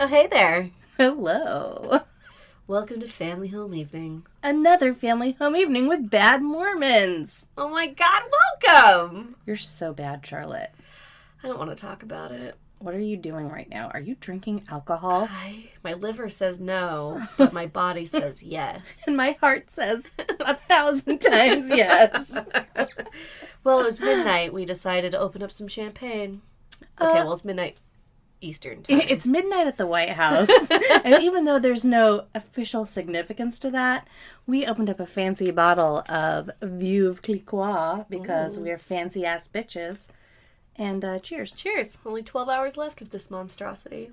Oh, hey there. Hello. Welcome to Family Home Evening. Another family home evening with bad Mormons. Oh my God, welcome. You're so bad, Charlotte. I don't want to talk about it. What are you doing right now? Are you drinking alcohol? My liver says no, but my body says yes. And my heart says 1,000 times yes. Well, it was midnight. We decided to open up some champagne. Okay, well, it's midnight Eastern time. It's midnight at the White House. And even though there's no official significance to that, we opened up a fancy bottle of Veuve Clicquot because we're fancy-ass bitches. And cheers. Cheers. Only 12 hours left of this monstrosity.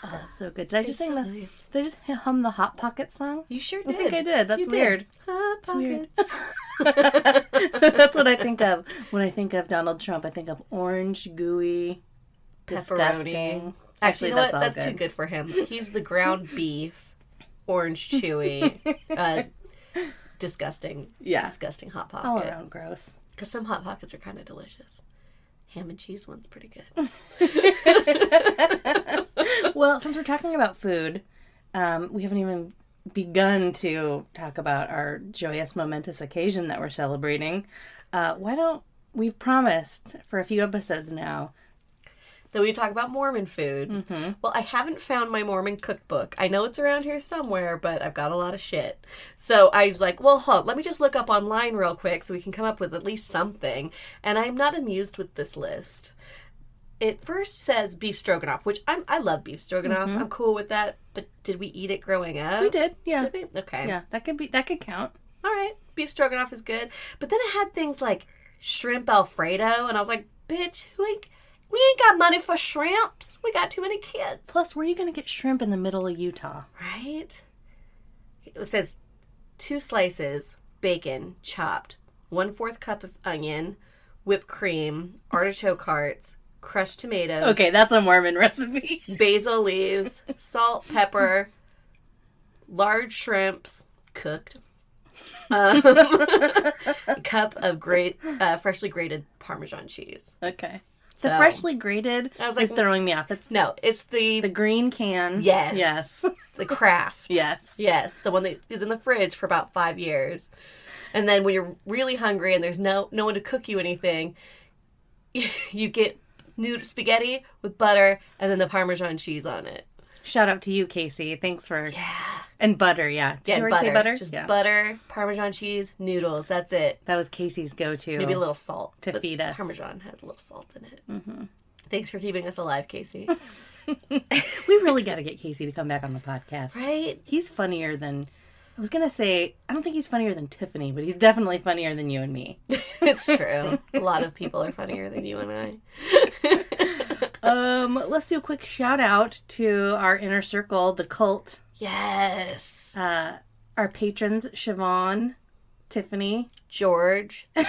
Oh, so good. Did I just sing nice. Did I just hum the Hot Pocket song? You sure did. I think I did. That's weird. Hot That's weird. pockets. That's what I think of when I think of Donald Trump. I think of orange, gooey, disgusting. Actually, you know that's what? all That's good. too good for him. He's the ground beef, orange chewy, disgusting. Yeah. Disgusting Hot Pocket. All around gross. Because some Hot Pockets are kind of delicious. Ham and cheese one's pretty good. Well, since we're talking about food, we haven't even begun to talk about our joyous, momentous occasion that we're celebrating. Why don't we've promised for a few episodes now Then we talk about Mormon food. Mm-hmm. Well, I haven't found my Mormon cookbook. I know it's around here somewhere, but I've got a lot of shit. So I was like, well, let me just look up online real quick so we can come up with at least something. And I'm not amused with this list. It first says beef stroganoff, which I love beef stroganoff. I'm cool with that. But did we eat it growing up? we did. Yeah. Did we? Okay. Yeah, that could count. All right. Beef stroganoff is good. But then it had things like shrimp Alfredo. And I was like, bitch, we ain't got money for shrimps. We got too many kids. Plus, where are you going to get shrimp in the middle of Utah? Right? It says 2 slices, bacon, chopped, 1/4 cup of onion, whipped cream, artichoke hearts, crushed tomatoes. Okay, that's a Mormon recipe. Basil leaves, salt, pepper, large shrimps, cooked, a cup of freshly grated Parmesan cheese. Okay. So, The freshly grated I was is like, throwing me off. It's the green can. Yes. Yes. the Kraft. Yes. Yes, the one that is in the fridge for about 5 years. And then when you're really hungry and there's no one to cook you anything, you get new spaghetti with butter and then the Parmesan cheese on it. Shout out to you, Casey. Thanks for... Yeah. And butter, yeah. Did you already butter. say butter? Just yeah. butter, Parmesan cheese, noodles. That's it. That was Casey's go-to. Maybe a little salt. To feed us. Parmesan has a little salt in it. Mm-hmm. Thanks for keeping us alive, Casey. We really got to get Casey to come back on the podcast. Right? He's funnier than... I was going to say, I don't think he's funnier than Tiffany, but he's definitely funnier than you and me. It's true. A lot of people are funnier than you and I. Let's do a quick shout out to our inner circle, the cult. Yes. Our patrons, Siobhan, Tiffany, George, and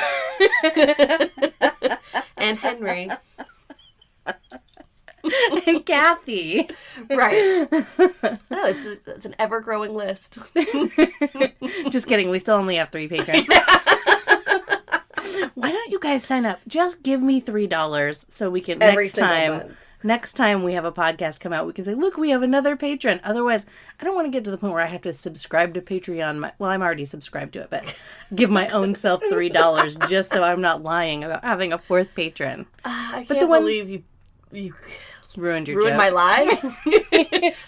Henry. and Kathy. Right. No, it's an ever-growing list. Just kidding. We still only have 3 patrons. Why don't you guys sign up? Just give me $3 so we can next time we have a podcast come out, we can say, look, we have another patron. Otherwise, I don't want to get to the point where I have to subscribe to Patreon. Well, I'm already subscribed to it, but give my own self $3 just so I'm not lying about having a 4th patron. I can't believe you ruined your ruined joke. my life.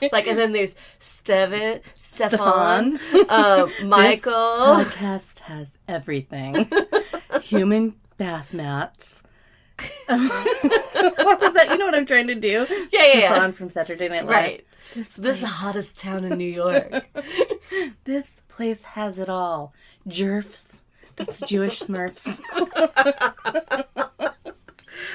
It's like, and then there's Stefan, Michael. This podcast has everything. Human bath mats. What was that? You know what I'm trying to do? Yeah. Stefan from Saturday Night Live. Right. This is the hottest town in New York. This place has it all. Jerfs. That's Jewish Smurfs.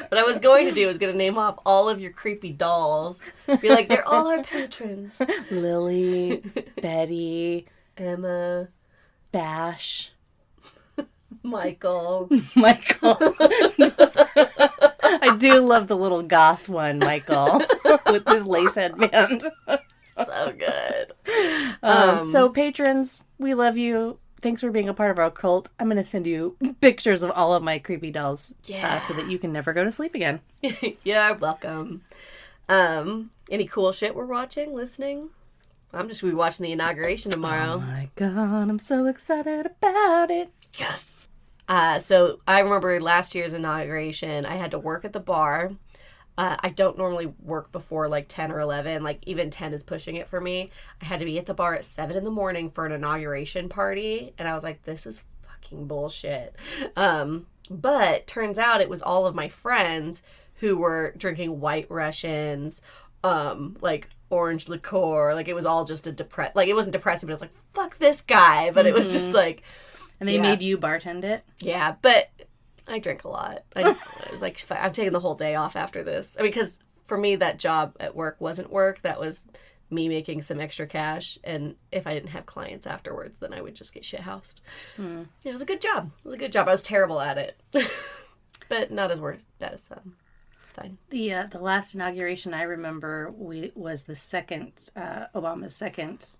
What I was going to do was going to name off all of your creepy dolls. Be like, they're all our patrons. Lily, Betty, Emma, Bash, Michael. I do love the little goth one, Michael, with his lace headband. So good. So patrons, we love you. thanks for being a part of our cult. I'm going to send you pictures of all of my creepy dolls so that you can never go to sleep again. You're welcome. Any cool shit we're watching, listening? I'm just going to be watching the inauguration tomorrow. Oh my God, I'm so excited about it. Yes. So I remember last year's inauguration, I had to work at the bar. I don't normally work before like 10 or 11. Like even 10 is pushing it for me. I had to be at the bar at 7 in the morning for an inauguration party. And I was like, this is fucking bullshit. But turns out it was all of my friends who were drinking White Russians, like orange liqueur. Like it was all just like it wasn't depressing, but it was like, fuck this guy. But it was just like. And they made you bartend it? Yeah, but I drink a lot. I was like, I'm taking the whole day off after this. I mean, because for me, that job at work wasn't work. That was me making some extra cash. And if I didn't have clients afterwards, then I would just get shithoused. Yeah, it was a good job. I was terrible at it. But not as worse. It's fine. The last inauguration I remember was the Obama's second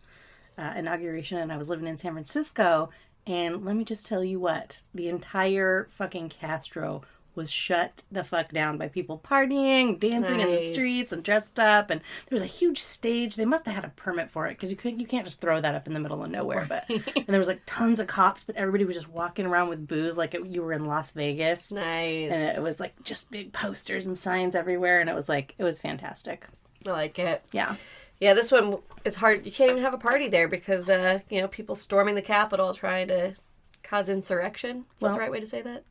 inauguration, and I was living in San Francisco. And let me just tell you what, the entire fucking Castro was shut the fuck down by people partying, dancing in the streets and dressed up. And there was a huge stage. They must have had a permit for it because you can't just throw that up in the middle of nowhere. But and there was like tons of cops, but everybody was just walking around with booze like you were in Las Vegas. Nice. And it was like just big posters and signs everywhere. And it was fantastic. I like it. Yeah. Yeah, this one, it's hard. You can't even have a party there because, people storming the Capitol trying to cause insurrection. Is that the right way to say that?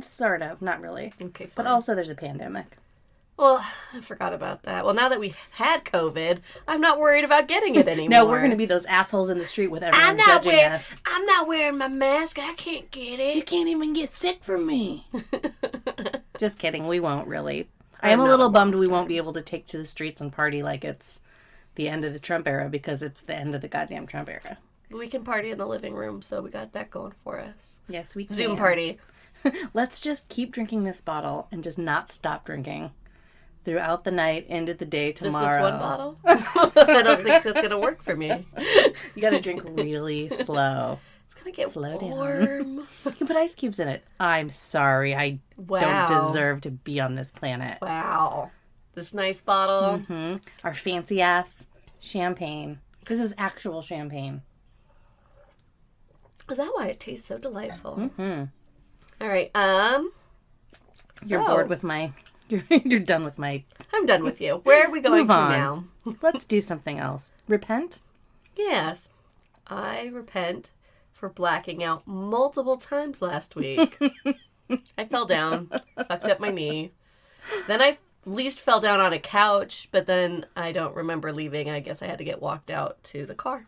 Sort of. Not really. Okay, fine. But also there's a pandemic. Well, I forgot about that. Well, now that we've had COVID, I'm not worried about getting it anymore. No, we're going to be those assholes in the street with everyone judging us. I'm not wearing my mask. I can't get it. You can't even get sick from me. Just kidding. We won't really. I am a little bummed we won't be able to take to the streets and party like it's the end of the Trump era because it's the end of the goddamn Trump era. We can party in the living room, so we got that going for us. Yes, we can. Zoom party. Let's just keep drinking this bottle and just not stop drinking throughout the night, end of the day, tomorrow. Just this one bottle? I don't think that's going to work for me. You got to drink really slow. It's going to get slow warm. Down. You can put ice cubes in it. I'm sorry. I don't deserve to be on this planet. Wow. This nice bottle. Mm-hmm. Our fancy ass champagne. This is actual champagne. Is that why it tastes so delightful? Mm-hmm. All right. You're bored with my... You're done with my... I'm done with you. Where are we going to on. now? Let's do something else. Repent? Yes. I repent for blacking out multiple times last week. I fell down, fucked up my knee. Then I at least fell down on a couch, but then I don't remember leaving. I guess I had to get walked out to the car.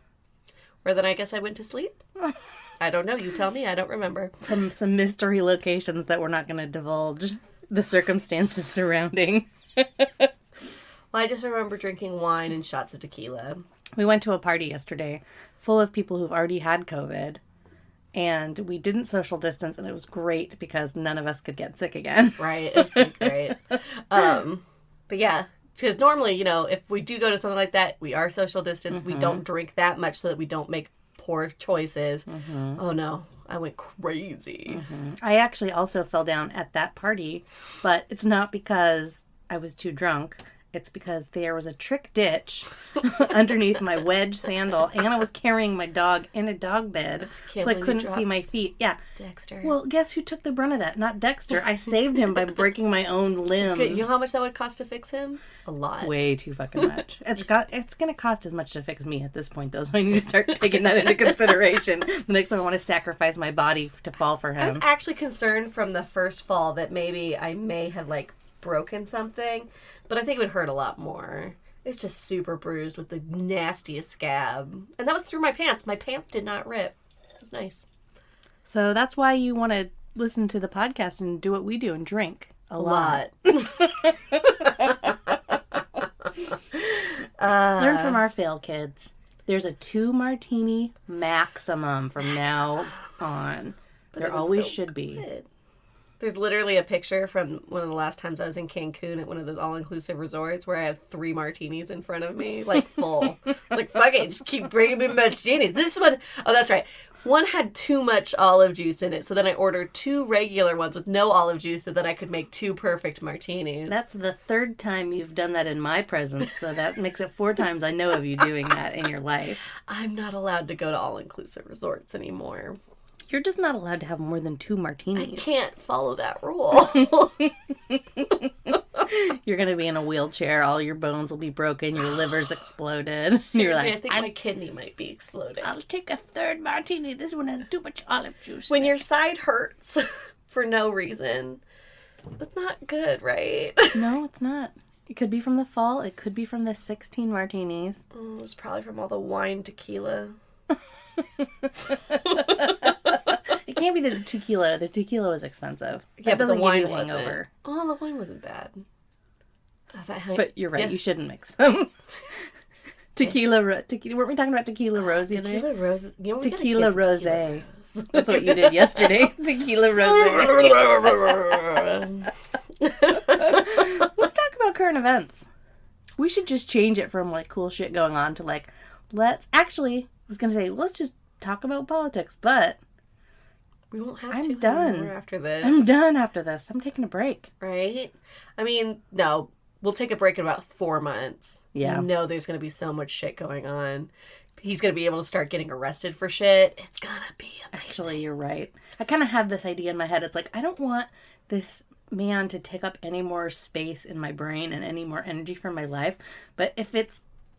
Or then I guess I went to sleep. I don't know. You tell me. I don't remember. From some mystery locations that we're not going to divulge the circumstances surrounding. Well, I just remember drinking wine and shots of tequila. We went to a party yesterday full of people who've already had COVID. And we didn't social distance, and it was great because none of us could get sick again. Right. It was pretty great. But yeah, because normally, if we do go to something like that, we are social distance. Mm-hmm. We don't drink that much so that we don't make poor choices. Mm-hmm. Oh, no. I went crazy. Mm-hmm. I actually also fell down at that party, but it's not because I was too drunk. It's because there was a trick ditch underneath my wedge sandal, and I was carrying my dog in a dog bed, so I couldn't see my feet. Yeah. Dexter. Well, guess who took the brunt of that? Not Dexter. I saved him by breaking my own limbs. Okay, you know how much that would cost to fix him? A lot. Way too fucking much. It's going to cost as much to fix me at this point, though, so I need to start taking that into consideration. The next time I want to sacrifice my body to fall for him. I was actually concerned from the first fall that maybe I may have, broken something, but I think it would hurt a lot more. It's just super bruised with the nastiest scab. And that was through my pants. My pants did not rip. It was nice. So that's why you want to listen to the podcast and do what we do and drink a lot. Learn from our fail, kids. There's a 2 martini maximum from now on. There always should be. There's literally a picture from one of the last times I was in Cancun at one of those all-inclusive resorts where I had 3 martinis in front of me, like full. It's like, fuck it, just keep bringing me martinis. This one, oh, that's right. One had too much olive juice in it, so then I ordered 2 regular ones with no olive juice so that I could make 2 perfect martinis. That's the 3rd time you've done that in my presence, so that makes it 4 times I know of you doing that in your life. I'm not allowed to go to all-inclusive resorts anymore. You're just not allowed to have more than 2 martinis. I can't follow that rule. You're going to be in a wheelchair. All your bones will be broken. Your liver's exploded. Seriously, You're like, I think my kidney might be exploding. I'll take a 3rd martini. This one has too much olive juice. When your side hurts for no reason, that's not good, right? No, it's not. It could be from the fall. It could be from the 16 martinis. It was probably from all the wine tequila. It can't be the tequila. The tequila was expensive. Yeah, that but the wine give you a wasn't. hangover. Oh, the wine wasn't bad. But you're right. Yeah. You shouldn't mix them. Tequila. Weren't we talking about tequila rose the other day? Tequila rose. You know, tequila rose. That's what you did yesterday. Tequila rose. Let's talk about current events. We should just change it from like cool shit going on to like, let's just talk about politics, but we won't have I'm to done after this. I'm done after this. I'm taking a break. Right? I mean, no, we'll take a break in about 4 months. Yeah. You know there's going to be so much shit going on. He's going to be able to start getting arrested for shit. It's going to be amazing. Actually, you're right. I kind of have this idea in my head. It's like, I don't want this man to take up any more space in my brain and any more energy from my life. But if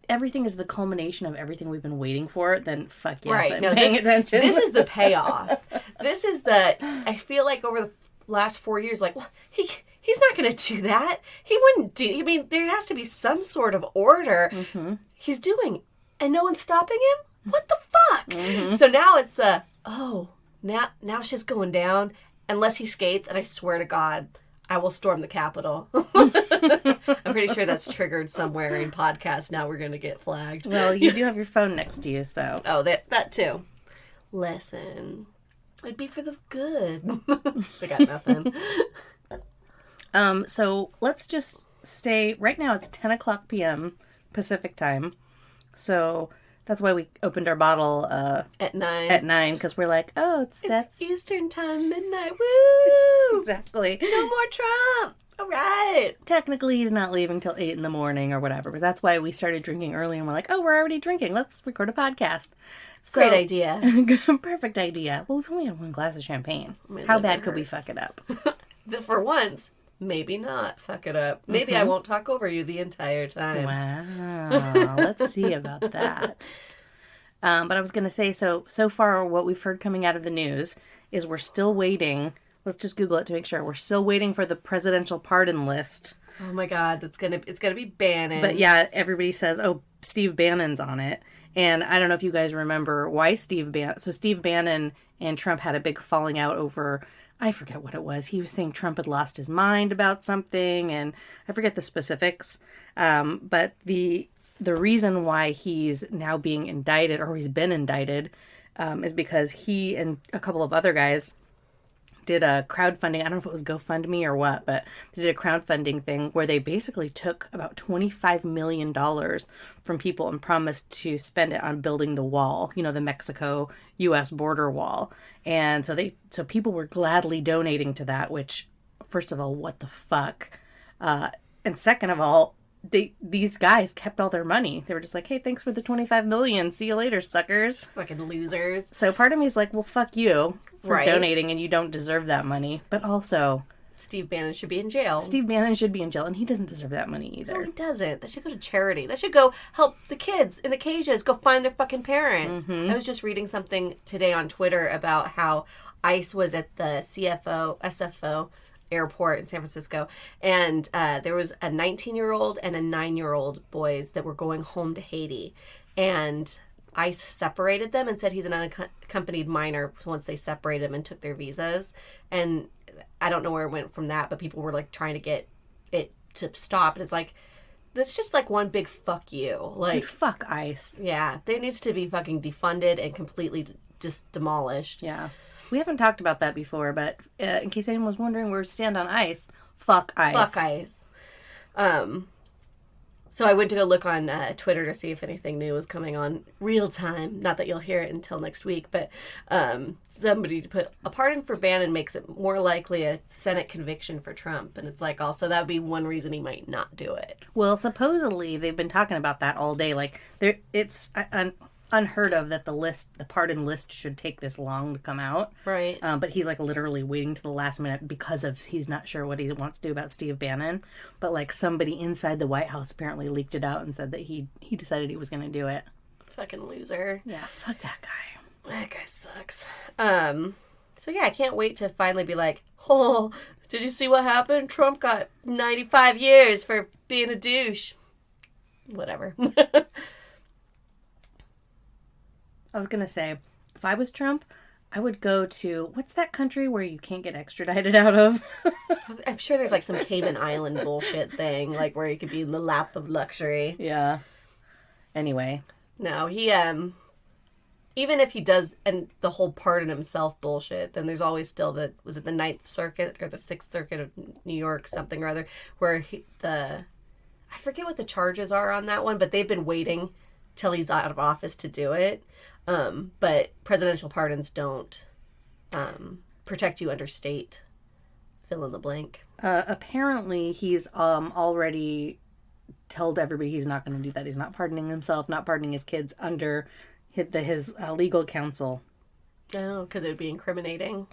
everything is the culmination of everything we've been waiting for, then fuck yes, right. I'm paying attention. This is the payoff. I feel like over the last 4 years, like, well, he's not going to do that. He wouldn't do, I mean, there has to be some sort of order. Mm-hmm. He's doing, and no one's stopping him? What the fuck? Mm-hmm. So now it's now shit's going down, unless he skates, and I swear to God, I will storm the Capitol. I'm pretty sure that's triggered somewhere in podcasts. Now we're going to get flagged. Well, you do have your phone next to you, so. Oh, that too. Listen. It'd be for the good. I got nothing. So let's just stay, right now it's 10 o'clock p.m. Pacific time. So that's why we opened our bottle at 9. At 9, because we're like, that's Eastern time, midnight. Woo! Exactly. No more Trump. All right. Technically, he's not leaving till 8 in the morning or whatever, but that's why we started drinking early, and we're like, we're already drinking. Let's record a podcast. So, great idea. Perfect idea. Well, we've only had 1 glass of champagne. How bad could we fuck it up? For once, maybe not fuck it up. Maybe I won't talk over you the entire time. Wow. Let's see about that. But I was going to say, so far what we've heard coming out of the news is we're still waiting. Let's just Google it to make sure. We're still waiting for the presidential pardon list. Oh my God, it's gonna be Bannon. But yeah, everybody says, Steve Bannon's on it. And I don't know if you guys remember why Steve Bannon and Trump had a big falling out over, I forget what it was. He was saying Trump had lost his mind about something, and I forget the specifics. But the reason why he's now being indicted, or he's been indicted, is because he and a couple of other guys did a crowdfunding. I don't know if it was GoFundMe or what, but they did a crowdfunding thing where they basically took about $25 million from people and promised to spend it on building the wall, the Mexico-U.S. border wall. And so people were gladly donating to that, which, first of all, what the fuck? And second of all, these guys kept all their money. They were just like, hey, thanks for the $25 million. See you later, suckers. Fucking losers. So part of me is like, well, fuck you for donating, and you don't deserve that money. But also, Steve Bannon should be in jail. Steve Bannon should be in jail, and he doesn't deserve that money either. No, he doesn't. That should go to charity. That should go help the kids in the cages go find their fucking parents. Mm-hmm. I was just reading something today on Twitter about how ICE was at the SFO airport in San Francisco, and there was a 19-year-old and a 9-year-old boys that were going home to Haiti, and ICE separated them and said he's an unaccompanied minor once they separated him and took their visas. And I don't know where it went from that, but people were like trying to get it to stop, and it's like, that's just like one big fuck you. Like, dude, fuck ICE. Yeah, there needs to be fucking defunded and completely just demolished. Yeah. We haven't talked about that before, but in case anyone was wondering where we stand on ice, fuck ice. Fuck ice. So I went to go look on Twitter to see if anything new was coming on real time. Not that you'll hear it until next week, but somebody put a pardon for Bannon makes it more likely a Senate conviction for Trump. And it's like, also, that would be one reason he might not do it. Well, supposedly, they've been talking about that all day. Like, it's unheard of that the pardon list should take this long to come out. Right. But he's like literally waiting to the last minute because of he's not sure what he wants to do about Steve Bannon. But like somebody inside the White House apparently leaked it out and said that he decided he was going to do it. Fucking loser. Yeah, fuck that guy. That guy sucks. So yeah, I can't wait to finally be like, oh, did you see what happened? Trump got 95 years for being a douche. Whatever. I was going to say, if I was Trump, I would go to, what's that country where you can't get extradited out of? I'm sure there's like some Cayman Island bullshit thing, like where you could be in the lap of luxury. Yeah. Anyway. No, he, even if he does, and the whole pardon himself bullshit, then there's always still was it the Ninth Circuit or the Sixth Circuit of New York, something or other, where I forget what the charges are on that one, but they've been waiting till he's out of office to do it. But presidential pardons don't protect you under state. Fill in the blank. Apparently, he's already told everybody he's not going to do that. He's not pardoning himself, not pardoning his kids under his legal counsel. Oh, because it would be incriminating.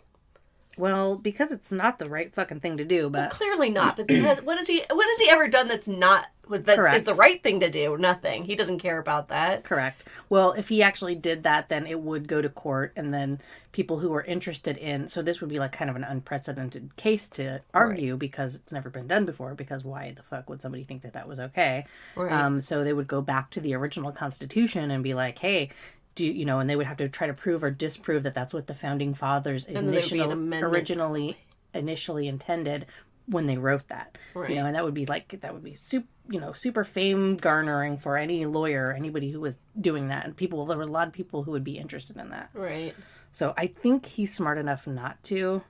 Well, because it's not the right fucking thing to do, but well, clearly not. But what has he ever done that's not is the right thing to do? Nothing. He doesn't care about that. Correct. Well, if he actually did that, then it would go to court, and then people who are interested in this would be like kind of an unprecedented case to argue, right, because it's never been done before. Because why the fuck would somebody think that was okay? Right. So they would go back to the original Constitution and be like, hey. And they would have to try to prove or disprove that that's what the founding fathers initially intended when they wrote that. Right. And that would be super fame garnering for any lawyer, anybody who was doing that, and there were a lot of people who would be interested in that. Right. So I think he's smart enough not to.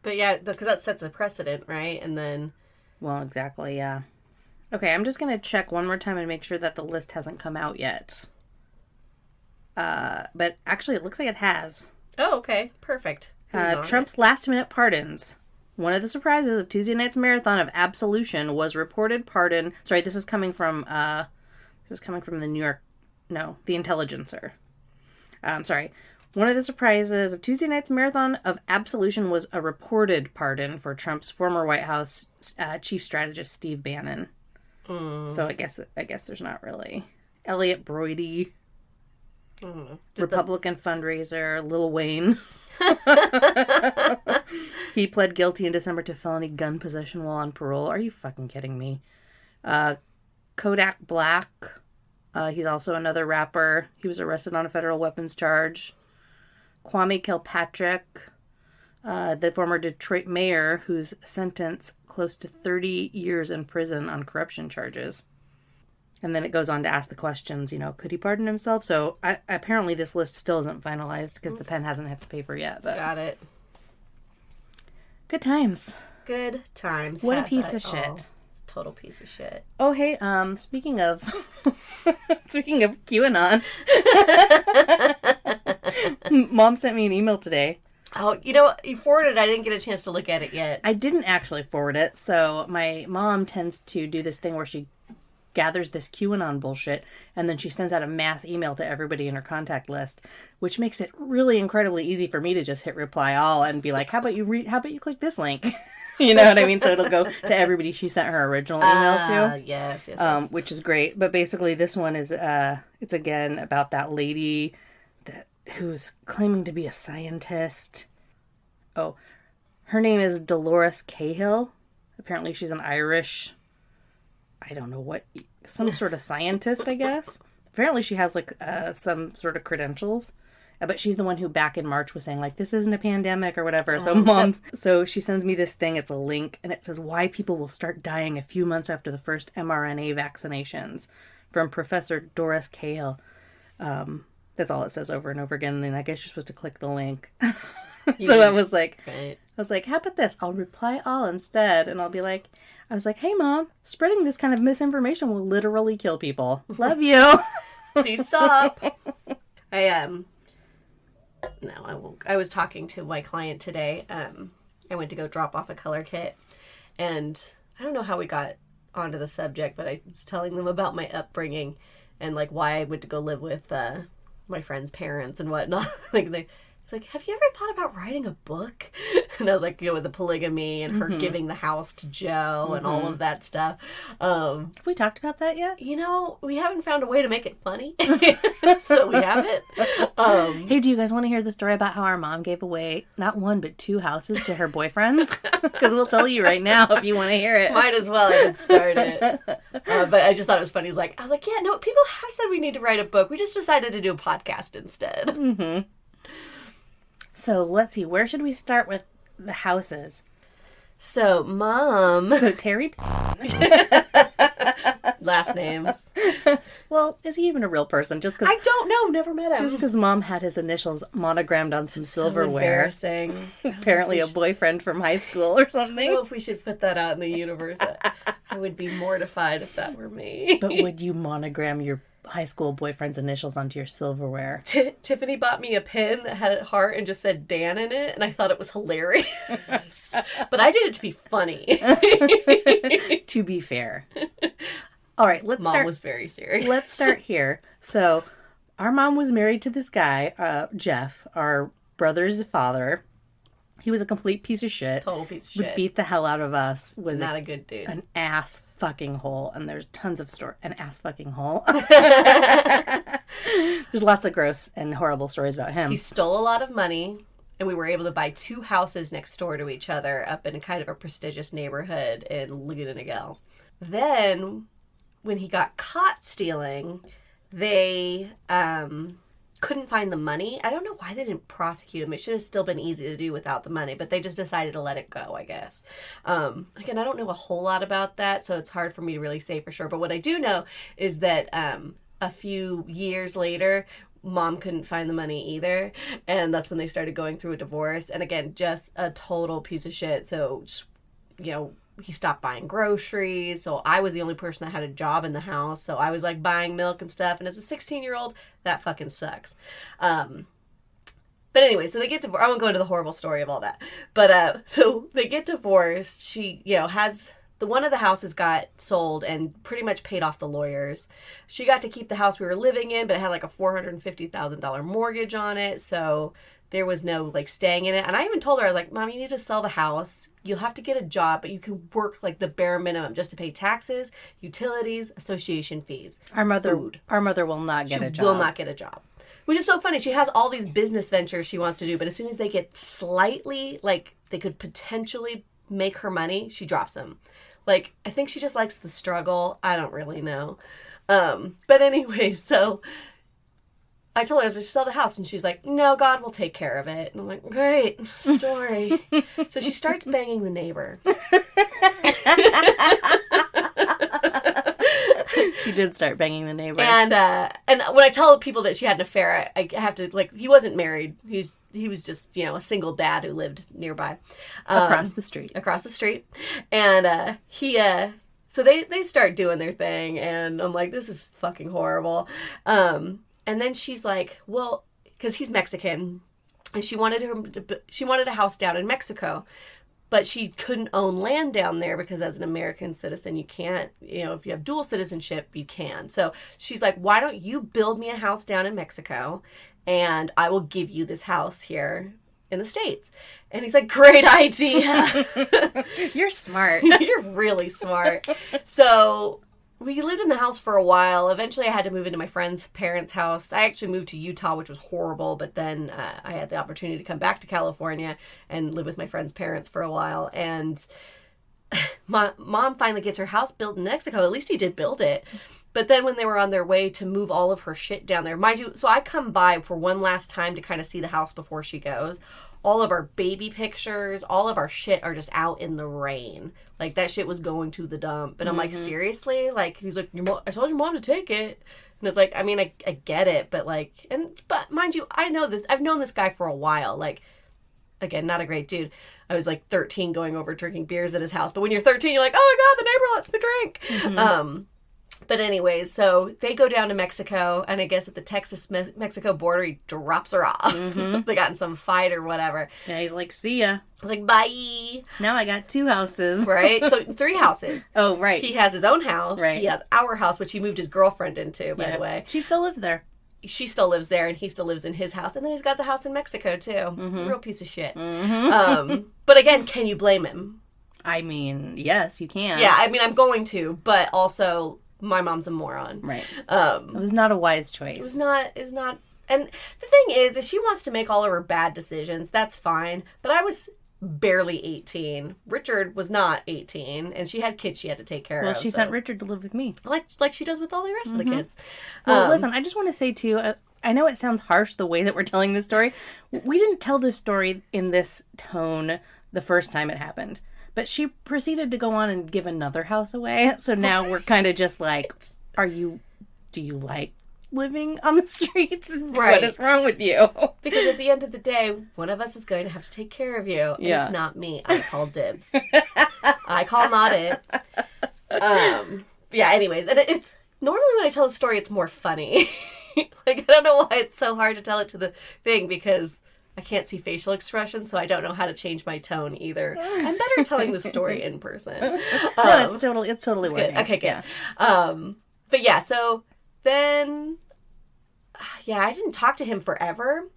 But yeah, because that sets a precedent, right? And then. Well, exactly. Yeah. Okay, I'm just gonna check one more time and make sure that the list hasn't come out yet. But actually, it looks like it has. Oh, okay. Perfect. Trump's last-minute pardons. One of the surprises of Tuesday night's marathon of absolution was reported pardon. Sorry, this is coming from the Intelligencer. Sorry. One of the surprises of Tuesday night's marathon of absolution was a reported pardon for Trump's former White House chief strategist Steve Bannon. So I guess there's not really. Elliot Broidy. I don't know. Republican fundraiser, Lil Wayne. He pled guilty in December to felony gun possession while on parole. Are you fucking kidding me? Kodak Black. He's also another rapper. He was arrested on a federal weapons charge. Kwame Kilpatrick, the former Detroit mayor, who's sentenced close to 30 years in prison on corruption charges. And then it goes on to ask the questions, could he pardon himself? So apparently this list still isn't finalized because the pen hasn't hit the paper yet. But got it. Good times. Good times. What a piece of shit. It's a total piece of shit. Oh, hey, speaking of QAnon, Mom sent me an email today. Oh, you forwarded it. I didn't get a chance to look at it yet. I didn't actually forward it. So my mom tends to do this thing where she gathers this QAnon bullshit, and then she sends out a mass email to everybody in her contact list, which makes it really incredibly easy for me to just hit reply all and be like, how about you click this link? You know what I mean? So it'll go to everybody she sent her original email to. Yes. Which is great. But basically this one is, it's again about that lady who's claiming to be a scientist. Oh, her name is Dolores Cahill. Apparently she's an Irish, I don't know what, some sort of scientist, I guess. Apparently she has some sort of credentials. But she's the one who back in March was saying this isn't a pandemic or whatever. So she sends me this thing. It's a link and it says why people will start dying a few months after the first mRNA vaccinations from Professor Doris Cahill. That's all it says over and over again. And I guess you're supposed to click the link. So I was like, how about this? I'll reply all instead. And I'll be like, I was like, hey, Mom, spreading this kind of misinformation will literally kill people. Love you. Please stop. No, I won't. I was talking to my client today. I went to go drop off a color kit. And I don't know how we got onto the subject, but I was telling them about my upbringing and, like, why I went to go live with my friend's parents and whatnot. It's like, have you ever thought about writing a book? And I was like, with the polygamy and her giving the house to Joe and all of that stuff. Have we talked about that yet? We haven't found a way to make it funny. So we haven't. Hey, do you guys want to hear the story about how our mom gave away not one, but 2 houses to her boyfriends? Because we'll tell you right now if you want to hear it. Might as well. I could start it. But I just thought it was funny. I was like, yeah, no, people have said we need to write a book. We just decided to do a podcast instead. Mm-hmm. So let's see, where should we start with the houses? So, Mom. So, Terry. Last names. Well, is he even a real person? Just because I don't know, never met him. Just because Mom had his initials monogrammed on some silverware. So embarrassing. Apparently a boyfriend from high school or something. I don't know if we should put that out in the universe. I would be mortified if that were me. But would you monogram your high school boyfriend's initials onto your silverware? Tiffany bought me a pin that had a heart and just said Dan in it, and I thought it was hilarious. But I did it to be funny. To be fair. All right, let's start. Mom was very serious. Let's start here. So, our mom was married to this guy, Jeff, our brother's father. He was a complete piece of shit. Total piece of shit. Would beat the hell out of us. Was not a good dude. An ass fucking hole. And there's tons of an ass fucking hole. There's lots of gross and horrible stories about him. He stole a lot of money, and we were able to buy 2 houses next door to each other up in kind of a prestigious neighborhood in Laguna Niguel. Then, when he got caught stealing, they couldn't find the money. I don't know why they didn't prosecute him. It should have still been easy to do without the money, but they just decided to let it go, I guess. Again, I don't know a whole lot about that, so it's hard for me to really say for sure. But what I do know is that a few years later, Mom couldn't find the money either, and that's when they started going through a divorce. And again, just a total piece of shit. So, he stopped buying groceries, so I was the only person that had a job in the house, so I was, like, buying milk and stuff, and as a 16-year-old, that fucking sucks. But anyway, so they get divorced. I won't go into the horrible story of all that. But, so they get divorced. She, has... one of the houses got sold and pretty much paid off the lawyers. She got to keep the house we were living in, but it had, like, a $450,000 mortgage on it, so there was no, like, staying in it. And I even told her, I was like, Mom, you need to sell the house. You'll have to get a job, but you can work, like, the bare minimum just to pay taxes, utilities, association fees. Our mother will not get a job. She will not get a job. Which is so funny. She has all these business ventures she wants to do, but as soon as they get slightly, like, they could potentially make her money, she drops them. Like, I think she just likes the struggle. I don't really know. But anyway, so I told her I was going to sell the house, and she's like, no, God will take care of it. And I'm like, great, story. So she starts banging the neighbor. She did start banging the neighbor. And when I tell people that she had an affair, I have to, like, he wasn't married. He was just, a single dad who lived nearby. Across the street. And so they start doing their thing, and I'm like, this is fucking horrible. And then she's like, well, because he's Mexican, and she wanted a house down in Mexico, but she couldn't own land down there because as an American citizen, you can't, if you have dual citizenship, you can. So she's like, why don't you build me a house down in Mexico, and I will give you this house here in the States. And he's like, great idea. You're smart. You're really smart. So we lived in the house for a while. Eventually, I had to move into my friend's parents' house. I actually moved to Utah, which was horrible, but then I had the opportunity to come back to California and live with my friend's parents for a while. And my mom finally gets her house built in Mexico. At least he did build it. But then when they were on their way to move all of her shit down there, mind you, so I come by for one last time to kind of see the house before she goes. All of our baby pictures, all of our shit are just out in the rain. Like, that shit was going to the dump. And I'm like, seriously? Like, he's like, I told your mom to take it. And it's like, I mean, I get it, but like, but mind you, I know this. I've known this guy for a while. Like, again, not a great dude. I was like 13 going over drinking beers at his house. But when you're 13, you're like, oh my God, the neighbor lets me drink. Mm-hmm. But anyways, so they go down to Mexico, and I guess at the Texas-Mexico border, he drops her off. Mm-hmm. They got in some fight or whatever. Yeah, he's like, see ya. I was like, bye. Now I got 2 houses. Right? So 3 houses. Oh, right. He has his own house. Right. He has our house, which he moved his girlfriend into, by the way. She still lives there. She still lives there, and he still lives in his house. And then he's got the house in Mexico, too. Mm-hmm. Real piece of shit. Mm-hmm. But again, can you blame him? I mean, yes, you can. Yeah, I mean, I'm going to, but also... my mom's a moron. Right. It was not a wise choice. It was not. And the thing is, if she wants to make all of her bad decisions, that's fine. But I was barely 18. Richard was not 18. And she had kids she had to take care of. Well, she sent Richard to live with me. Like she does with all the rest of the kids. Well, listen, I just want to say, too, I know it sounds harsh the way that we're telling this story. We didn't tell this story in this tone the first time it happened. But she proceeded to go on and give another house away. So now we're kind of just like, do you like living on the streets? Right. What is wrong with you? Because at the end of the day, one of us is going to have to take care of you. And it's not me. I call dibs. I call not it. Yeah, anyways. And it's normally when I tell a story, it's more funny. Like, I don't know why it's so hard to tell it to the thing, because... I can't see facial expressions, so I don't know how to change my tone either. I'm better telling the story in person. No, it's totally working. Good. Okay, good. Yeah. But yeah, so then, I didn't talk to him forever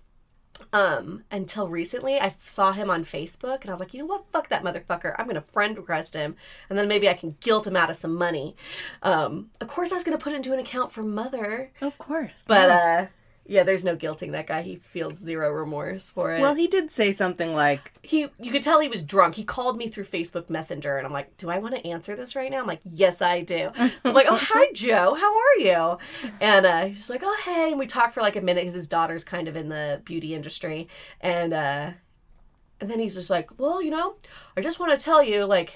until recently. I saw him on Facebook, and I was like, you know what? Fuck that motherfucker. I'm going to friend request him, and then maybe I can guilt him out of some money. Of course, I was going to put it into an account for Mother. Of course. But, yes. Yeah, there's no guilting that guy. He feels zero remorse for it. Well, he did say something like... You could tell he was drunk. He called me through Facebook Messenger, and I'm like, do I want to answer this right now? I'm like, yes, I do. So I'm like, oh, hi, Joe. How are you? And he's just like, oh, hey. And we talked for like a minute because his daughter's kind of in the beauty industry. And then he's just like, well, I just want to tell you, like,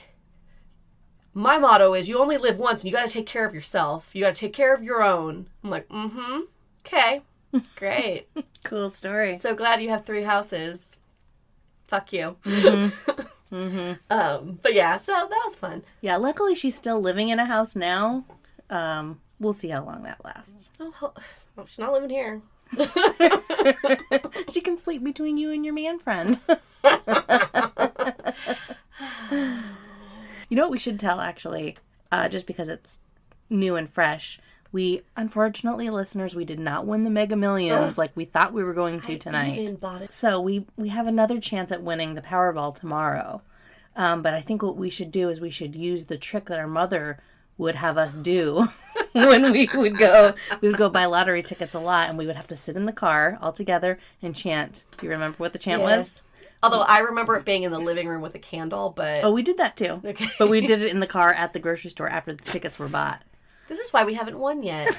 my motto is you only live once, and you got to take care of yourself. You got to take care of your own. I'm like, okay. Great. Cool story. So glad you have 3 houses. Fuck you. Mm-hmm. Mm-hmm. But yeah, so that was fun. Yeah, luckily she's still living in a house now. We'll see how long that lasts. Oh, she's not living here. She can sleep between you and your man friend. You know what we should tell, actually, just because it's new and fresh. We, unfortunately, listeners, we did not win the Mega Millions like we thought we were going to tonight. I even bought it. So we have another chance at winning the Powerball tomorrow. But I think what we should do is we should use the trick that our mother would have us do when we would go buy lottery tickets a lot, and we would have to sit in the car all together and chant. Do you remember what the chant was? Although I remember it being in the living room with a candle, but... Oh, we did that too. Okay. But we did it in the car at the grocery store after the tickets were bought. This is why we haven't won yet.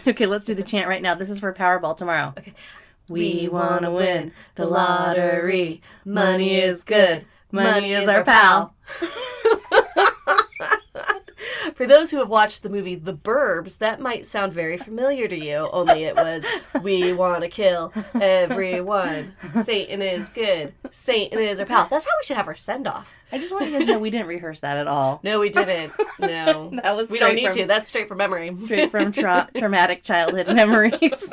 Okay, let's do the chant right now. This is for Powerball tomorrow. Okay. We want to win the lottery. Money is good. Money is our pal. For those who have watched the movie The Burbs, that might sound very familiar to you, only it was, we want to kill everyone. Satan is good. Satan is our pal. That's how we should have our send-off. I just want you guys to know we didn't rehearse that at all. No, we didn't. No. That was we don't need to. That's straight from memory. Straight from traumatic childhood memories.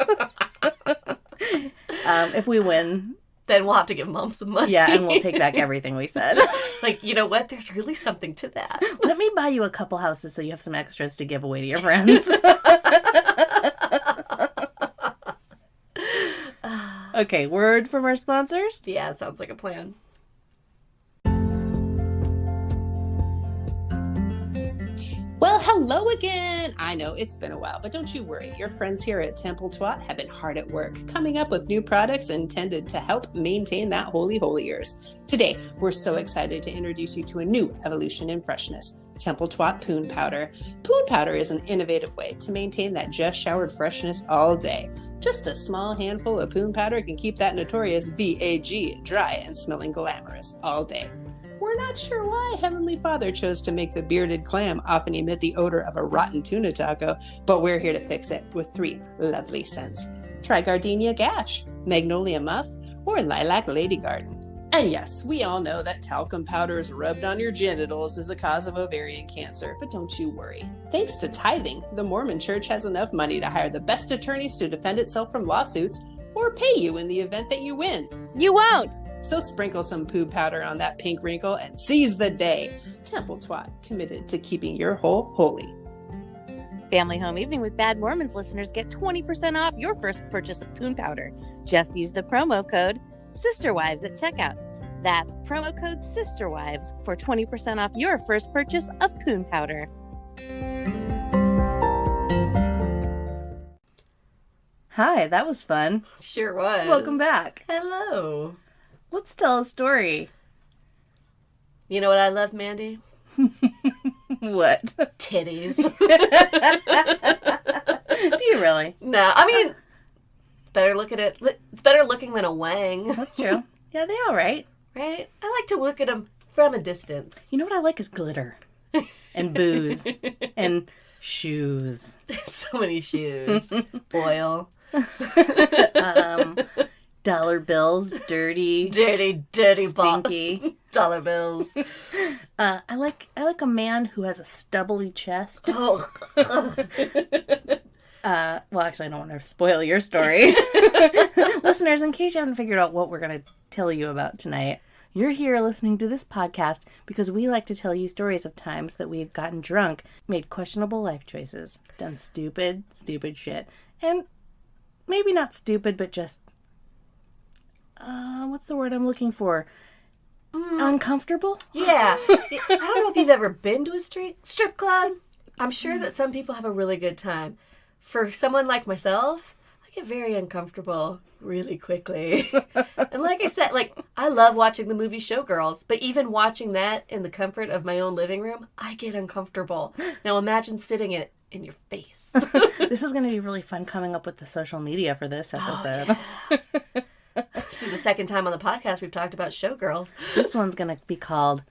If we win... Then we'll have to give Mom some money. Yeah, and we'll take back everything we said. Like, you know what? There's really something to that. Let me buy you a couple houses so you have some extras to give away to your friends. Okay, word from our sponsors? Yeah, sounds like a plan. Well, hello again. I know it's been a while, but don't you worry. Your friends here at Temple Twat have been hard at work, coming up with new products intended to help maintain that holy years. Today, we're so excited to introduce you to a new evolution in freshness, Temple Twat Poon Powder. Poon Powder is an innovative way to maintain that just showered freshness all day. Just a small handful of Poon Powder can keep that notorious BAG dry and smelling glamorous all day. We're not sure why Heavenly Father chose to make the bearded clam often emit the odor of a rotten tuna taco, but we're here to fix it with 3 lovely scents. Try Gardenia Gash, Magnolia Muff, or Lilac Lady Garden. And yes, we all know that talcum powders rubbed on your genitals is a cause of ovarian cancer, but don't you worry. Thanks to tithing, the Mormon Church has enough money to hire the best attorneys to defend itself from lawsuits or pay you in the event that you win. You won't! So sprinkle some poo powder on that pink wrinkle and seize the day. Temple Twat, committed to keeping your hole holy. Family Home Evening with Bad Mormons listeners get 20% off your first purchase of poon powder. Just use the promo code SISTERWIVES at checkout. That's promo code SISTERWIVES for 20% off your first purchase of poon powder. Hi, that was fun. Sure was. Welcome back. Hello. Let's tell a story. You know what I love, Mandy? What? Titties. Do you really? No, I mean, better look at it. It's better looking than a wang. That's true. Yeah, they all right. Right? I like to look at them from a distance. You know what I like is glitter. And booze. And shoes. So many shoes. Oil. Dollar bills. Dirty. Dirty stinky. Dollar bills. I like a man who has a stubbly chest. Oh. Well, actually, I don't want to spoil your story. Listeners, in case you haven't figured out what we're going to tell you about tonight, you're here listening to this podcast because we like to tell you stories of times that we've gotten drunk, made questionable life choices, done stupid shit, and maybe not stupid, but just, what's the word I'm looking for? Uncomfortable? Yeah. I don't know if you've ever been to a strip club. I'm sure that some people have a really good time. For someone like myself, I get very uncomfortable really quickly. And like I said, I love watching the movie Showgirls, but even watching that in the comfort of my own living room, I get uncomfortable. Now imagine sitting in your face. This is going to be really fun coming up with the social media for this episode. Oh, yeah. This is the second time on the podcast we've talked about Showgirls. This one's going to be called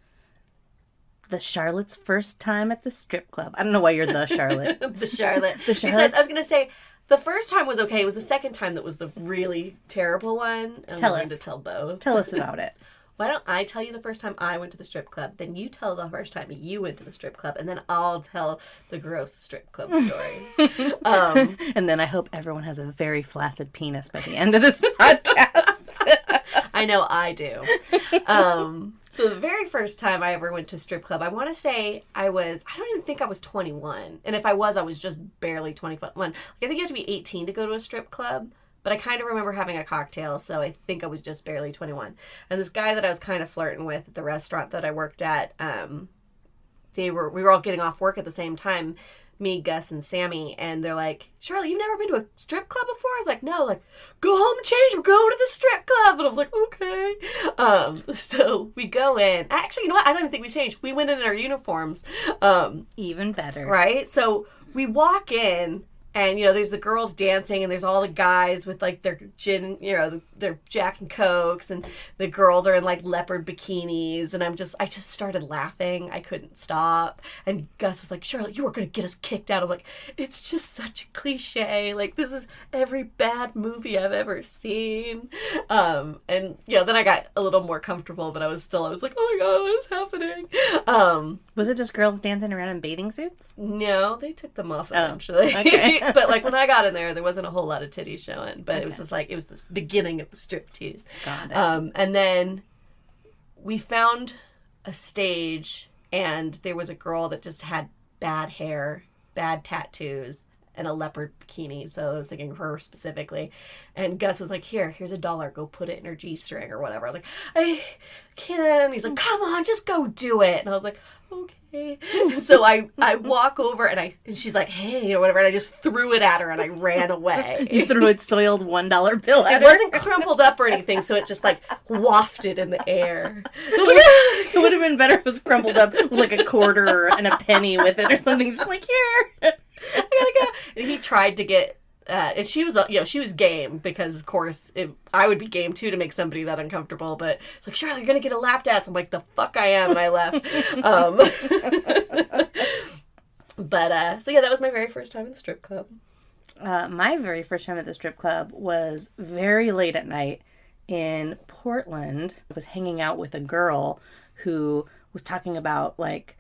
The Charlotte's First Time at the Strip Club. I don't know why you're the Charlotte. The Charlotte. The Besides, I was going to say, the first time was okay. It was the second time that was the really terrible one. And Tell I'm us. going to tell both. Tell us about it. Why don't I tell you the first time I went to the strip club, then you tell the first time you went to the strip club, and then I'll tell the gross strip club story. And then I hope everyone has a very flaccid penis by the end of this podcast. I know I do. So the very first time I ever went to a strip club, I want to say I don't even think I was 21. And if I was just barely 21. I think you have to be 18 to go to a strip club. But I kind of remember having a cocktail, so I think I was just barely 21. And this guy that I was kind of flirting with at the restaurant that I worked at, we were all getting off work at the same time, me, Gus, and Sammy, and they're like, Charlotte, you've never been to a strip club before? I was like, no, go home and change, we're going to the strip club. And I was like, okay. So we go in. Actually, you know what? I don't even think we changed. We went in our uniforms. Even better. Right? So we walk in, and, there's the girls dancing, and there's all the guys with, their gin, their Jack and Cokes, and the girls are in, leopard bikinis, and I just started laughing. I couldn't stop. And Gus was like, Charlotte, you were going to get us kicked out. I'm like, it's just such a cliche. This is every bad movie I've ever seen. And, then I got a little more comfortable, but I was like, oh my God, what is happening? Was it just girls dancing around in bathing suits? No, they took them off eventually. Oh, okay. But when I got in there wasn't a whole lot of titties showing. But it was just it was the beginning of the striptease. Got it. And then we found a stage, and there was a girl that just had bad hair, bad tattoos, and a leopard bikini. So I was thinking of her specifically. And Gus was like, here's $1. Go put it in her G-string or whatever. I was like, I can't. He's like, come on, just go do it. And I was like, okay. And so I walk over, and she's like, hey, or whatever. And I just threw it at her, and I ran away. You threw a soiled $1 bill at It her? wasn't crumpled up or anything, so it just wafted in the air. It would have been better if it was crumpled up with a quarter and a penny with it or something. Just here. I gotta go. And he tried to get, and she was, she was game because, of course, I would be game too to make somebody that uncomfortable. But it's like, Charlotte, you're gonna get a lap dance. I'm like, the fuck I am, and I left. But so yeah, that was my very first time at the strip club. My very first time at the strip club was very late at night, in Portland. I was hanging out with a girl who was talking about, like,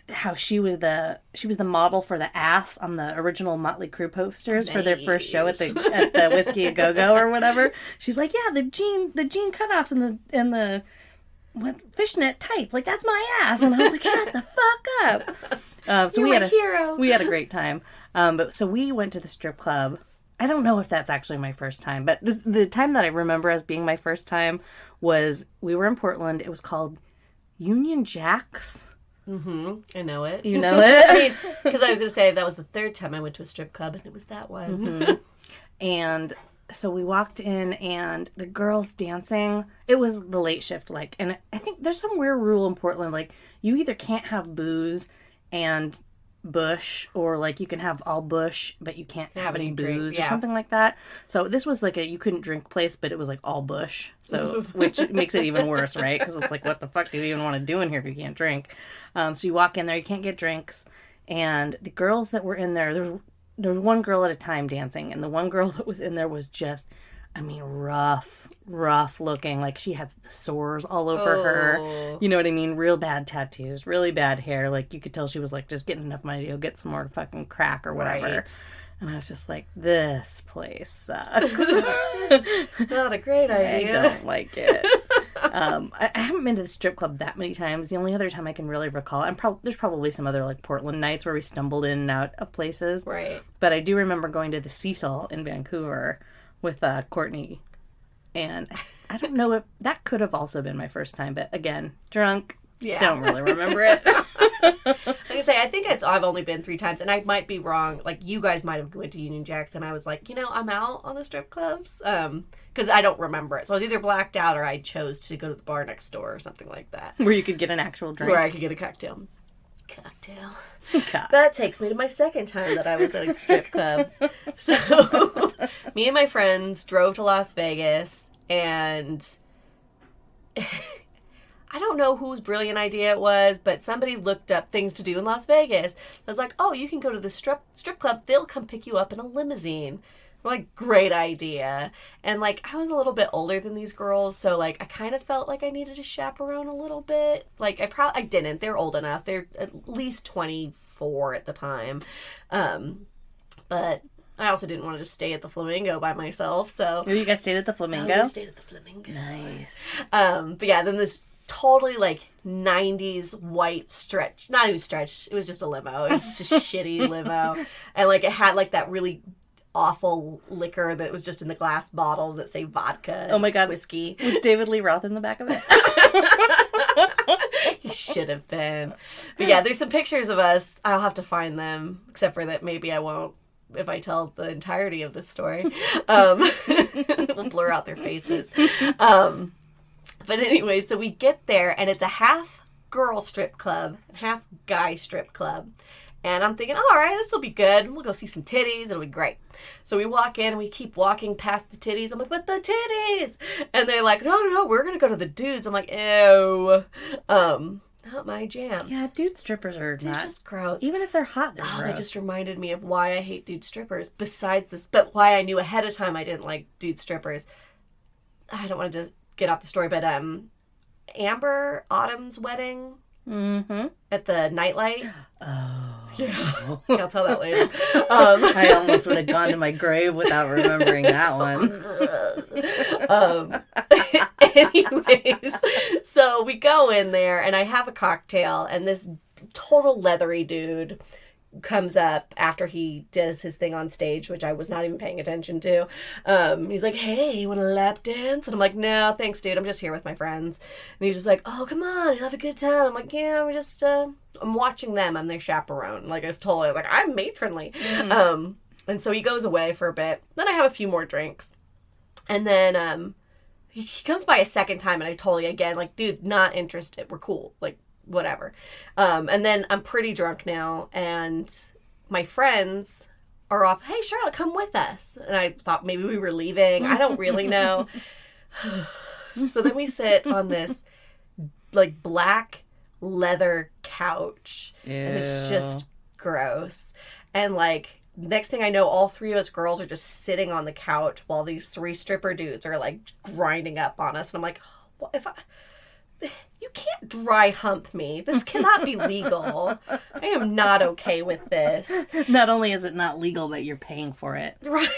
how she was the model for the ass on the original Motley Crue posters for their first show at the Whiskey A Go-Go or whatever. She's like, yeah, the jean cutoffs and the fishnet tights, like, that's my ass. And I was like, shut the fuck up. So You're my hero. We had a great time. But so we went to the strip club. I don't know if that's actually my first time, but the time that I remember as being my first time was we were in Portland. It was called Union Jack's. I know it. You know it? I mean, because I was going to say that was the third time I went to a strip club, and it was that one. And so we walked in, and the girls dancing. It was the late shift, like, and I think there's some weird rule in Portland, like, you either can't have booze and bush, or, like, you can have all bush, but you can't have any booze or something like that. So this was like a you couldn't drink place, but it was like all bush. So, which makes it even worse, right? Because it's like, what the fuck do you even want to do in here if you can't drink? So you walk in there, you can't get drinks, and the girls that were in there, there was one girl at a time dancing, and the one girl that was in there was just, I mean, rough looking. Like, she had sores all over her. You know what I mean? Real bad tattoos, really bad hair. Like, you could tell she was, like, just getting enough money to go get some more fucking crack or whatever. Right. And I was just like, this place sucks. This is not a great idea. I don't like it. I haven't been to the strip club that many times. The only other time I can really recall, there's probably some other, like, Portland nights where we stumbled in and out of places. Right. But I do remember going to the Cecil in Vancouver with Courtney. And I don't know if that could have also been my first time, but again, drunk. Yeah. Don't really remember it. Like I say, I think I've only been 3 times, and I might be wrong. Like, you guys might have went to Union Jack's, and I was like, I'm out on the strip clubs. Because I don't remember it. So I was either blacked out or I chose to go to the bar next door or something like that. Where you could get an actual drink. Where I could get a cocktail. That takes me to my second time that I was at a strip club. So, me and my friends drove to Las Vegas, and I don't know whose brilliant idea it was, but somebody looked up things to do in Las Vegas. I was like, oh, you can go to the strip club. They'll come pick you up in a limousine. I'm like, great idea. And, like, I was a little bit older than these girls, so, like, I kind of felt like I needed a chaperone a little bit. Like, I didn't. They're old enough. They're at least 24 at the time. But I also didn't want to just stay at the Flamingo by myself, so. Oh, you guys stayed at the Flamingo? Oh, we stayed at the Flamingo. Nice. But yeah, then this totally, like, 90s white stretch. Not even stretch. It was just a limo. It was just a shitty limo. And, like, it had, like, that really awful liquor that was just in the glass bottles that say vodka. Oh my God. Whiskey. Was David Lee Roth in the back of it? He should have been. But yeah, there's some pictures of us. I'll have to find them, except for that maybe I won't if I tell the entirety of this story. We'll blur out their faces. But anyway, so we get there, and it's a half girl strip club and half guy strip club. And I'm thinking, all right, this will be good. We'll go see some titties. It'll be great. So we walk in, and we keep walking past the titties. I'm like, but the titties! And they're like, no, we're going to go to the dudes. I'm like, ew. Not my jam. Yeah, dude strippers are They're not. just gross. Even if they're hot, they're gross. That just reminded me of why I hate dude strippers. Besides this, but why I knew ahead of time I didn't like dude strippers. I don't want to get off the story, but Amber Autumn's wedding at the nightlight. Oh. Yeah. I'll tell that later. I almost would have gone to my grave without remembering that one. Anyways, so we go in there, and I have a cocktail, and this total leathery dude comes up after he does his thing on stage, which I was not even paying attention to. He's like, hey, you want a lap dance? And I'm like, no, thanks, dude. I'm just here with my friends. And he's just like, oh, come on, you'll have a good time. I'm like, yeah, we're just, I'm watching them. I'm their chaperone. Like, I've totally, like, I'm matronly. Mm-hmm. And so he goes away for a bit. Then I have a few more drinks. And then he comes by a second time, and I totally, again, like, dude, not interested. We're cool. Like, whatever. And then I'm pretty drunk now, and my friends are off. Hey, Charlotte, come with us. And I thought maybe we were leaving. I don't really know. So then we sit on this, like, black leather couch. Ew. And it's just gross. And, like, next thing I know, all three of us girls are just sitting on the couch while these 3 stripper dudes are like grinding up on us. And I'm like, what if you can't dry hump me. This cannot be legal. I am not okay with this. Not only is it not legal, but you're paying for it. Right.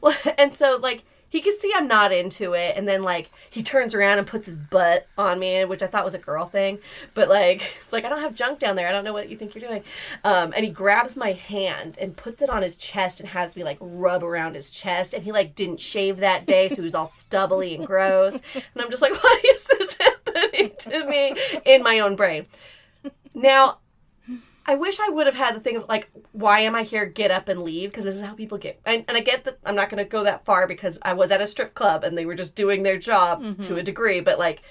Well, and so, like, he could see I'm not into it. And then, like, he turns around and puts his butt on me, which I thought was a girl thing. But, like, it's like, I don't have junk down there. I don't know what you think you're doing. And he grabs my hand and puts it on his chest and has me, like, rub around his chest. And he, like, didn't shave that day, so he was all stubbly and gross. And I'm just like, why is this happening to me in my own brain? Now, I wish I would have had the thing of, like, why am I here? Get up and leave, because this is how people get... And I get that I'm not going to go that far because I was at a strip club and they were just doing their job to a degree. But, like,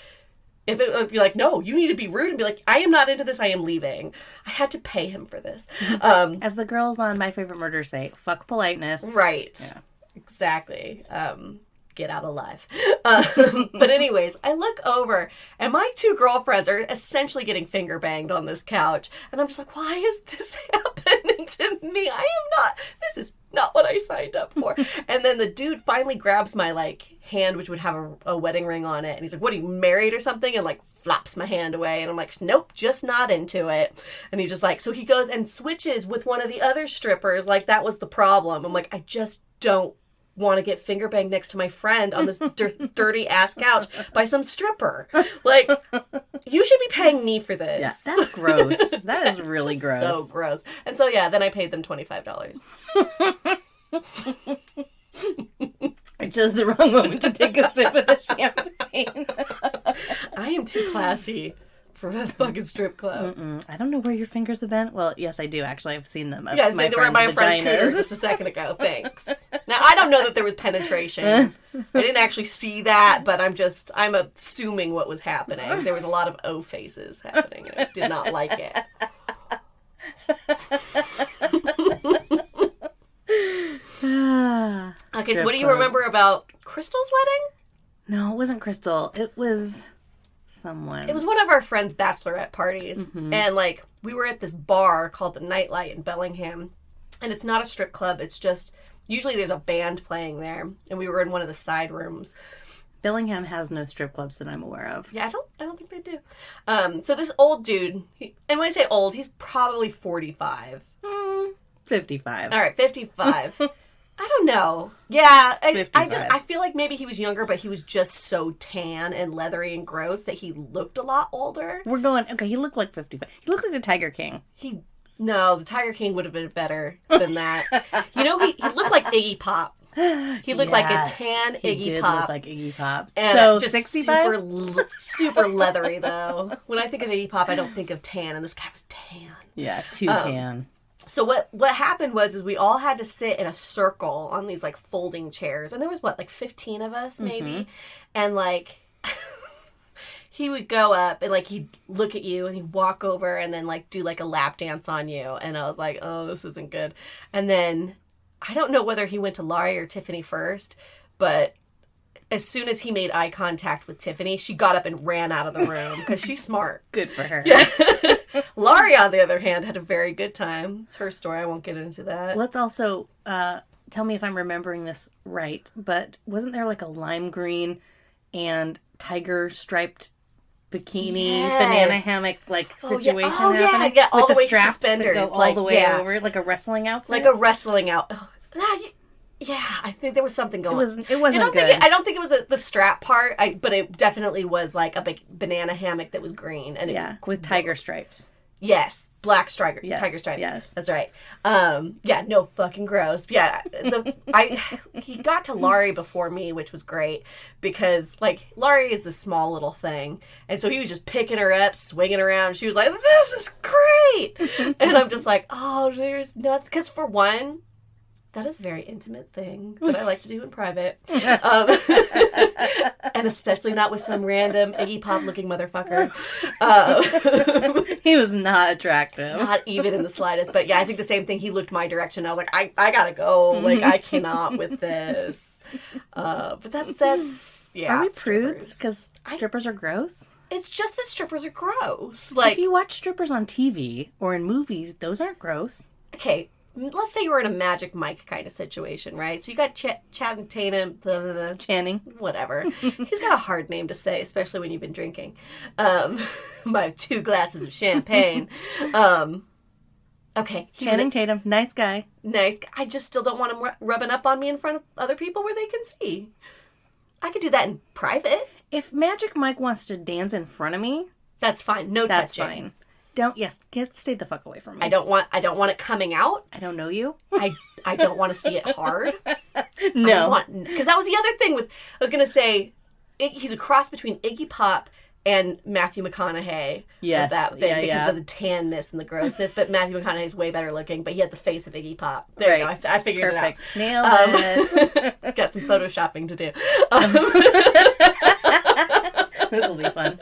if it would be like, no, you need to be rude and be like, I am not into this, I am leaving. I had to pay him for this. As the girls on My Favorite Murder say, fuck politeness. Right. Yeah. Exactly. Get out alive. But anyways, I look over and my 2 girlfriends are essentially getting finger banged on this couch. And I'm just like, why is this happening to me? This is not what I signed up for. And then the dude finally grabs my, like, hand, which would have a wedding ring on it. And he's like, what, are you married or something? And, like, flops my hand away. And I'm like, nope, just not into it. And he's just like, so he goes and switches with one of the other strippers. Like, that was the problem. I'm like, I just don't want to get finger banged next to my friend on this dirty ass couch by some stripper. Like, you should be paying me for this. Yeah, that's gross. That is really gross. So gross. And so, yeah, then I paid them $25. I chose the wrong moment to take a sip of the champagne. I am too classy for a fucking strip club. I don't know where your fingers have been. Well, yes, I do. Actually, I've seen them. Yeah, they were at my friend's cooter just a second ago. Thanks. Now, I don't know that there was penetration. I didn't actually see that, but I'm assuming what was happening. There was a lot of O faces happening, and I did not like it. Okay, so what do you remember about Crystal's wedding? No, it wasn't Crystal. It was someone. It was one of our friends' bachelorette parties. And, like, we were at this bar called the Nightlight in Bellingham. And it's not a strip club. It's just, usually there's a band playing there. And we were in one of the side rooms. Bellingham has no strip clubs that I'm aware of. Yeah, I don't think they do. So this old dude, and when I say old, he's probably 45. 55. All right, 55. I don't know. Yeah, I feel like maybe he was younger, but he was just so tan and leathery and gross that he looked a lot older. Okay, he looked like 55. He looked like the Tiger King. No, the Tiger King would have been better than that. You know, he looked like Iggy Pop. He looked like a tan Iggy Pop. He did look like Iggy Pop. And so, just 65? super leathery, though. When I think of Iggy Pop, I don't think of tan, and this guy was tan. Yeah, too tan. So what happened was we all had to sit in a circle on these, like, folding chairs. And there was, like 15 of us, maybe? And, like, he would go up and, like, he'd look at you and he'd walk over and then, like, do, like, a lap dance on you. And I was like, oh, this isn't good. And then I don't know whether he went to Laurie or Tiffany first, but as soon as he made eye contact with Tiffany, she got up and ran out of the room because she's smart. Good for her. Yeah. Laurie, on the other hand, had a very good time. It's her story. I won't get into that. Let's also tell me if I'm remembering this right, but wasn't there like a lime green and tiger striped bikini banana hammock like situation happening? Yeah, all with the way straps to suspenders. That go all the way over, like a wrestling outfit? Like a wrestling outfit. Yeah, I think there was something going on. It wasn't good. I don't think it was the strap part, but it definitely was like a big banana hammock that was green. And it was with tiger stripes. Yes, black tiger stripes. Yes. That's right. No, fucking gross. Yeah, he got to Laurie before me, which was great because, like, Laurie is this small little thing. And so he was just picking her up, swinging around. She was like, this is great. And I'm just like, oh, there's nothing. Because for one, that is a very intimate thing that I like to do in private. And especially not with some random Iggy Pop looking motherfucker. He was not attractive. Not even in the slightest. But yeah, I think the same thing. He looked my direction. I was like, I gotta go. Like, I cannot with this. But that's yeah. Are we prudes? Because strippers are gross? It's just that strippers are gross. Like, if you watch strippers on TV or in movies, those aren't gross. Okay. let's say you were in a Magic Mike kind of situation, right? So you got Channing Tatum, Channing, whatever. He's got a hard name to say, especially when you've been drinking. My 2 glasses of champagne. Okay. Channing Tatum, nice guy. Nice. I just still don't want him rubbing up on me in front of other people where they can see. I could do that in private. If Magic Mike wants to dance in front of me, that's fine. No that's touching. Fine. Stay the fuck away from me. I don't want it coming out. I don't know you. I don't want to see it hard. No. Because that was the other thing with, I was going to say, he's a cross between Iggy Pop and Matthew McConaughey. Yes. That thing, because of the tanness and the grossness. But Matthew McConaughey's way better looking, but he had the face of Iggy Pop. There you go. I figured Perfect. it out. Nailed it. Got some photoshopping to do. This will be fun.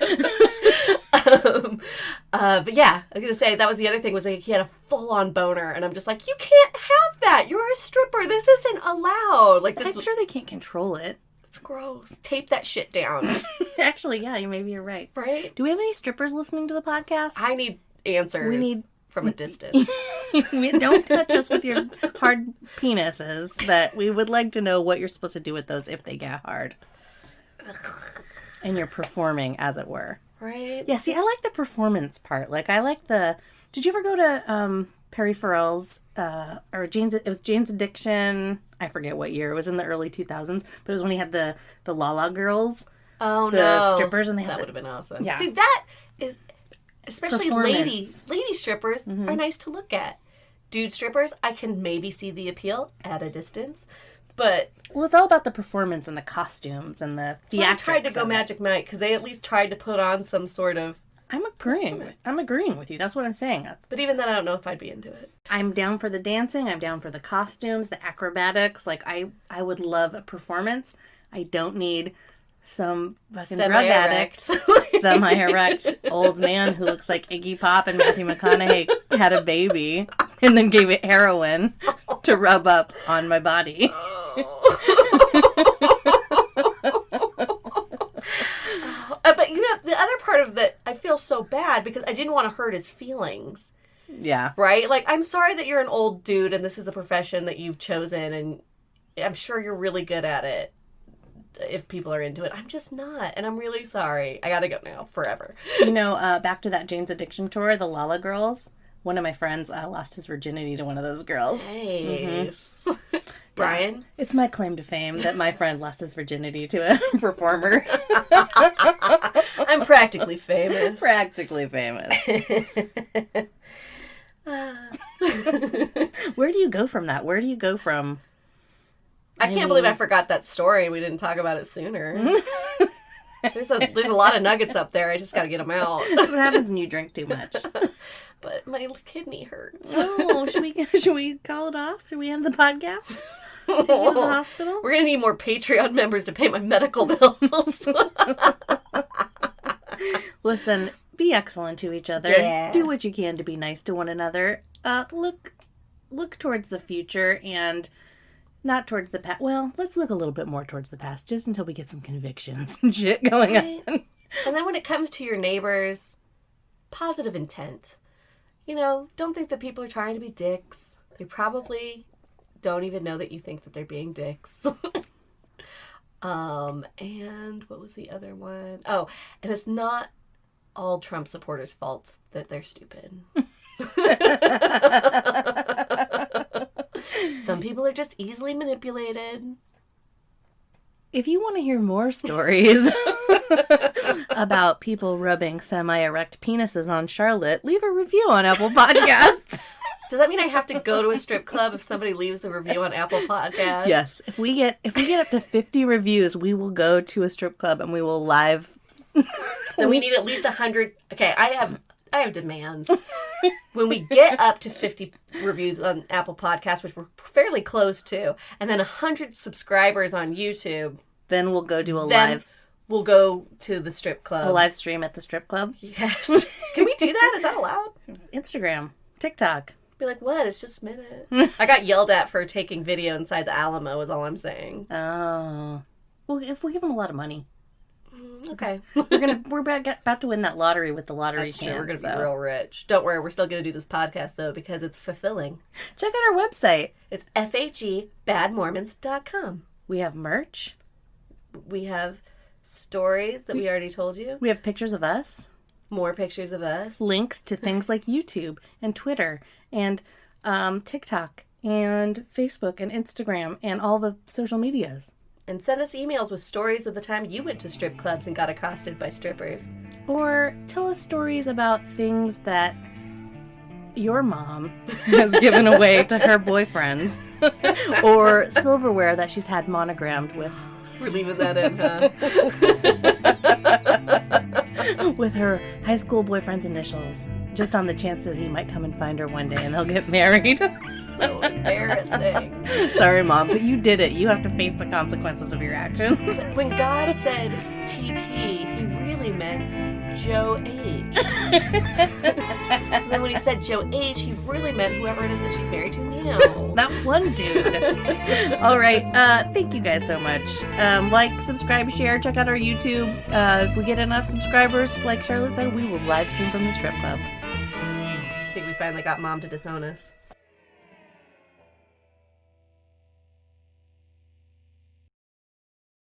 But yeah, I was going to say, that was the other thing, was like, he had a full-on boner, and I'm just like, you can't have that. You're a stripper. This isn't allowed. Like, I'm sure they can't control it. It's gross. Tape that shit down. Actually, yeah, maybe you're right. Right? Do we have any strippers listening to the podcast? I need answers. We need from a distance. Don't touch us with your hard penises, but we would like to know what you're supposed to do with those if they get hard. And you're performing, as it were. Right? Yeah, see, I like the performance part. Like, I like the... Did you ever go to Perry Farrell's, or Jane's... It was Jane's Addiction. I forget what year. It was in the early 2000s. But it was when he had the Lala girls. Oh, the strippers. And they had that would have been awesome. Yeah. See, that is... Especially lady strippers Mm-hmm. are nice to look at. Dude strippers, I can maybe see the appeal at a distance. But... Well, it's all about the performance and the costumes and the theatrics. I tried to go Magic Mike because they at least tried to put on some sort of... I'm agreeing with you. That's what I'm saying. But even then, I don't know if I'd be into it. I'm down for the dancing. I'm down for the costumes, the acrobatics. Like, I would love a performance. I don't need some fucking drug addict, semi-erect old man who looks like Iggy Pop and Matthew McConaughey had a baby and then gave it heroin to rub up on my body. But you know, the other part of that, I feel so bad because I didn't want to hurt his feelings. Yeah. Right? Like, I'm sorry that you're an old dude and this is a profession that you've chosen, and I'm sure you're really good at it if people are into it. I'm just not, and I'm really sorry. I gotta go now, forever. You know, back to that Jane's Addiction tour, the Lala girls, one of my friends lost his virginity to one of those girls. Nice. Mm-hmm. Brian? Yeah. It's my claim to fame that my friend lost his virginity to a performer. I'm practically famous. Practically famous. Where do you go from that? Where do you go from... I can't believe I forgot that story and we didn't talk about it sooner. There's a lot of nuggets up there. I just got to get them out. That's what happens when you drink too much. But my kidney hurts. Oh, should we call it off? Should we end the podcast? Take you to the hospital? We're going to need more Patreon members to pay my medical bills. Listen, be excellent to each other. Yeah. Do what you can to be nice to one another. Look towards the future and not towards the past. Well, let's look a little bit more towards the past just until we get some convictions and shit going on. And then when it comes to your neighbors, positive intent. You know, don't think that people are trying to be dicks. They probably don't even know that you think that they're being dicks. And what was the other one? Oh, and it's not all Trump supporters' fault that they're stupid. Some people are just easily manipulated. If you want to hear more stories about people rubbing semi-erect penises on Charlotte, leave a review on Apple Podcasts. Does that mean I have to go to a strip club if somebody leaves a review on Apple Podcasts? Yes. If we get up to 50 reviews, we will go to a strip club and we will live. Then we need at least 100. Okay, I have demands. When we get up to 50 reviews on Apple Podcasts, which we're fairly close to, and then 100 subscribers on YouTube, then we'll go do live. We'll go to the strip club. A live stream at the strip club? Yes. Can we do that? Is that allowed? Instagram, TikTok. Be like, what? It's just a minute. I got yelled at for taking video inside the Alamo is all I'm saying. Oh. Well, if we give them a lot of money. Okay. We're about to win that lottery with the lottery That's chance. true. We're going to be real rich. Don't worry, we're still going to do this podcast, though, because it's fulfilling. Check out our website. It's FHEBadmormons.com. We have merch. We have stories that we already told you. We have pictures of us. More pictures of us. Links to things like YouTube and Twitter and TikTok and Facebook and Instagram and all the social medias. And send us emails with stories of the time you went to strip clubs and got accosted by strippers. Or tell us stories about things that your mom has given away to her boyfriends. Or silverware that she's had monogrammed with. We're leaving that in, huh? With her high school boyfriend's initials. Just on the chance that he might come and find her one day and they'll get married. So embarrassing. Sorry, Mom, but you did it. You have to face the consequences of your actions. When God said TP, he really meant Joe H. And then when he said Joe H, he really meant whoever it is that she's married to now. That one dude. All right. Thank you guys so much. Like, subscribe, share, check out our YouTube. If we get enough subscribers, like Charlotte said, we will live stream from the strip club. I think we finally got Mom to disown us.